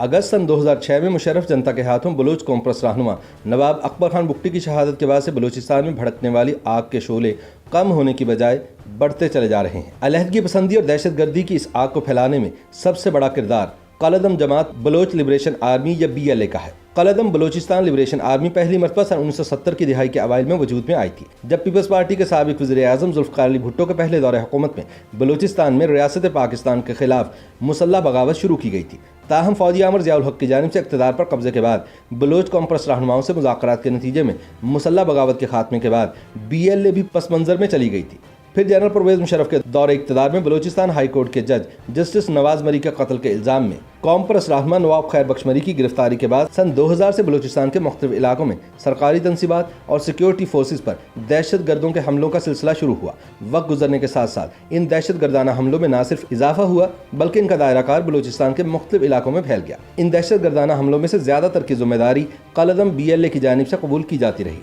अगस्त सन 2006 में मुशर्रफ जनता के हाथों बलोच कॉम्प्रेस रहनुमा नवाब अकबर खान बुगटी की शहादत के बाद से बलूचिस्तान में भड़कने वाली आग के शोले कम होने की बजाय बढ़ते चले जा रहे हैं। अलहदगी पसंदी और दहशतगर्दी की इस आग को फैलाने में सबसे बड़ा किरदार कालेदम जमात बलोच लिबरेशन आर्मी या BLA का है। कालेदम बलोचिस्तान लिबरेशन आर्मी पहली मरतबा सन 1970 की दिहाई के अवाइल में वजूद में आई थी, जब पीपल्स पार्टी के साबिक वज़ीर-ए-आज़म ज़ुल्फ़िकार अली भुट्टो के पहले दौरे हुकूमत में बलूचिस्तान में रियासत पाकिस्तान के खिलाफ मुसल्लह बगावत शुरू की गई थी। ताहम फौजी आमर ज़िया उल हक़ की जानिब से इक़्तिदार पर कब्ज़े के बाद बलोच कॉम्प्रेस रहनुमाओं से मुज़ाकरात के नतीजे में मुसल्लह बगावत के खात्मे के बाद BLA भी पस मंज़र में चली गई थी। फिर जनरल परवेज़ मुशर्रफ के दौरे इक़्तिदार में बलूचिस्तान हाई कोर्ट के जज जस्टिस नवाज मरी के कत्ल के इल्ज़ाम में कॉम्प्रेस रहनुमा नवाब खैर बख्श मरी की गिरफ्तारी के बाद सन 2000 से बलूचिस्तान के मुख्तलिफ इलाकों में सरकारी तंसीबात और सिक्योरिटी फोर्सेस पर दहशत गर्दों के हमलों का सिलसिला शुरू हुआ। वक्त गुजरने के साथ साथ इन दहशत गर्दाना हमलों में न सिर्फ इजाफा हुआ बल्कि इनका दायरा कार बलूचिस्तान के मुख्तलिफ इलाकों में फैल गया। इन दहशत गर्दाना हमलों में से ज़्यादातर की जिम्मेदारी कालेदम BLA की जानिब से कबूल की जाती रही।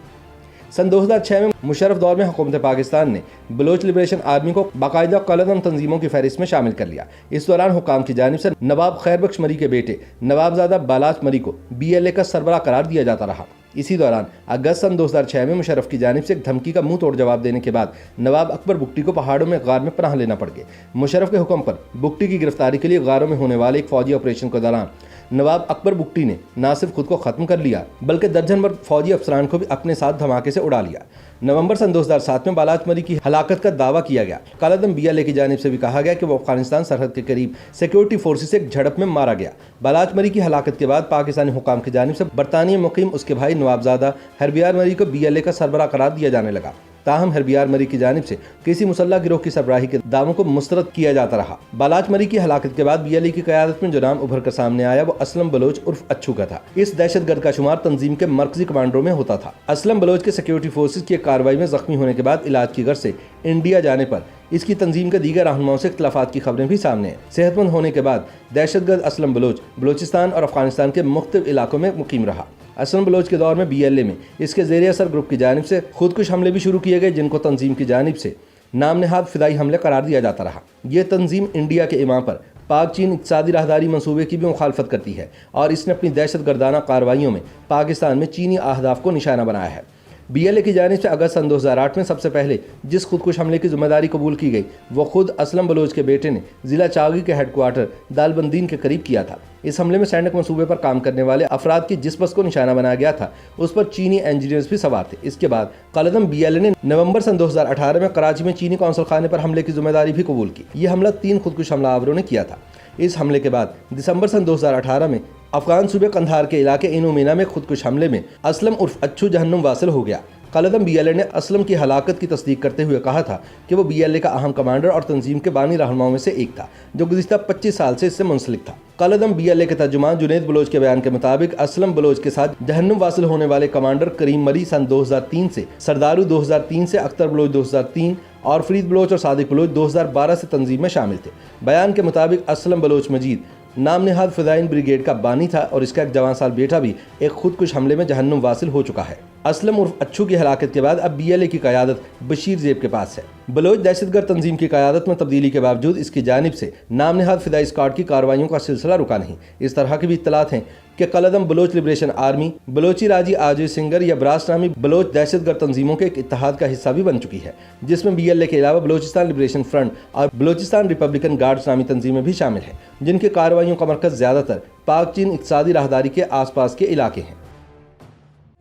सन 2006 में मुशर्रफ दौर में हुकूमत पाकिस्तान ने बलोच लिबरेशन आर्मी को बाकायदा कालेदम तंजीमों की फहरिस्त में शामिल कर लिया। इस दौरान हुकाम की जानिब से नवाब खैर बख्श मरी के बेटे नवाबजादा बालाच मरी को BLA का सरबराह करार दिया जाता रहा। इसी दौरान अगस्त सन 2006 में मुशर्रफ की जानिब से एक धमकी का मुंह तोड़ जवाब देने के बाद नवाब अकबर बुगटी को पहाड़ों में गार में पनाह लेना पड़ गया। मुशर्रफ के हुक्म पर बुगटी की गिरफ्तारी के लिए गारों में होने वाले एक फौजी ऑपरेशन के दौरान नवाब अकबर बुगटी ने न सिर्फ खुद को ख़त्म कर लिया बल्कि दर्जन भर फौजी अफसरान को भी अपने साथ धमाके से उड़ा लिया। नवंबर सन 2007 में बालाच मरी की हलाकत का दावा किया गया। कालेदम BLA की जानिब से भी कहा गया कि वो अफगानिस्तान सरहद के करीब सिक्योरिटी फोर्सेस से एक झड़प में मारा गया। बालाच मरी की हलाकत के बाद पाकिस्तानी हुकाम की जानिब से बरतानिया मुकीम उसके भाई नवाबजादा हरबियार मरी को BLA का सरबराह करार दिया जाने लगा। ताहम हरबियार मरी की जानिब से किसी मुसल्लह गिरोह की सरबराही के दावों को मुस्तरद किया जाता रहा। बालाच मरी की हलाकत के बाद BLA की क़यादत में जो नाम उभर कर सामने आया वो असलम बलोच उर्फ अच्छू का था। इस दहशतगर्द का शुमार तंजीम के मरकजी कमांडरों में होता था। असलम बलोच के सिक्योरिटी फोर्सेज की कार्रवाई में जख्मी होने के बाद इलाज की गर्ज से इंडिया जाने पर इसकी तंजीम के दीगर रहनुमाओं से इख्तिलाफात की खबरें भी सामने हैं। सेहतमंद होने के बाद दहशतगर्द असलम बलोच बलूचिस्तान और अफगानिस्तान के मुख्तलिफ इलाकों में मुकीम रहा। असलम बलोच के दौर में BLA में इसके ज़ेर असर ग्रुप की जानिब से खुदकुश हमले भी शुरू किए गए, जिनको तंजीम की जानिब से नाम नहाद फिदाई हमले करार दिया जाता रहा। ये तंजीम इंडिया के इमाम पर पाक चीन इक़्तिसादी राहदारी मंसूबे की भी मुखालफत करती है और इसने अपनी दहशत गर्दाना कार्रवाइयों में पाकिस्तान में चीनी अहदाफ को निशाना बनाया है। BLA की जानिब से अगस्त सन 2008 में सबसे पहले जिस खुदकुश हमले की जिम्मेदारी कबूल की गई वो खुद असलम बलोच के बेटे ने ज़िला चागी के हेडक्वार्टर दालबंदीन के करीब किया था। इस हमले में सैनिक मंसूबे पर काम करने वाले अफराद की जिस बस को निशाना बनाया गया था उस पर चीनी इंजीनियर्स भी सवार थे। इसके बाद कालेदम BLA ने नवंबर सन 2018 में कराची में चीनी कौंसल खाने पर हमले की जिम्मेदारी भी कबूल की। यह हमला 3 खुदकुश हमलावरों ने किया था। इस हमले के बाद दिसंबर सन 2018 में अफगान सूबे कंधार के इलाके इनोमीना में खुदकुश हमले में असलम उर्फ अच्छू जहन्नुम वासिल हो गया। कालेदम BLA ने असलम की हलाकत की तस्दीक करते हुए कहा था कि वो BLA का अहम कमांडर और तंजीम के बानी रहनुमाओं में से एक था जो गुज़िश्ता 25 साल से इससे मुंसलिक था। कालेदम BLA के तर्जुमान जुनैद बलोच के बयान के मुताबिक असलम बलोच के साथ जहन्नुम वासिल होने वाले कमांडर करीम मरी सन 2003 से, सरदारू 2003 से, अख्तर बलोच 2003 और फरीद बलोच और सादिक बलोच 2012 से तंजीम में शामिल थे। बयान के मुताबिक असलम बलोच मजीद नाम नहाद फिदाइन ब्रिगेड का बानी था और इसका एक जवान साल बेटा भी एक खुदकुश हमले में जहन्नुम वासिल हो चुका है। असलम उर्फ अच्छू की हलाकत के बाद अब BLA की क़यादत बशीर ज़ेब के पास है। बलोच दहशतगर्द तंजीम की क़यादत में तब्दीली के बावजूद इसकी जानिब से नाम नहाद फिदाई स्क्वाड की कार्रवाइयों का सिलसिला रुका नहीं। इस तरह की भी इत्तलात हैं कि कालेदम बलोच लिबरेशन आर्मी बलोची राजी आजिज सिंगर या ब्रास नामी बलोच दहशतगर्द तंजीमों के एक इत्तेहाद का हिस्सा भी बन चुकी है, जिसमें BLA के अलावा बलोचिस्तान लिबरेशन फ्रंट और बलोचिस्तान रिपब्लिकन गार्ड्स नामी तंजीमें भी शामिल हैं, जिनकी कार्रवाइयों का मरकज़ ज़्यादातर पाक चीन इक़्तिसादी राहदारी के आसपास के इलाके हैं।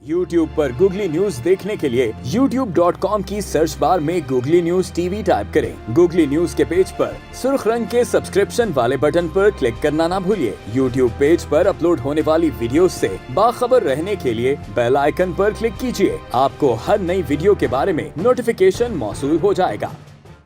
YouTube पर गूगली न्यूज देखने के लिए youtube.com की सर्च बार में गूगली न्यूज TV टाइप करें। गूगली न्यूज के पेज पर सुर्ख रंग के सब्सक्रिप्शन वाले बटन पर क्लिक करना ना भूलिए। YouTube पेज पर अपलोड होने वाली वीडियोस से बाखबर रहने के लिए बेल आइकन पर क्लिक कीजिए। आपको हर नई वीडियो के बारे में नोटिफिकेशन मौसूल हो जाएगा।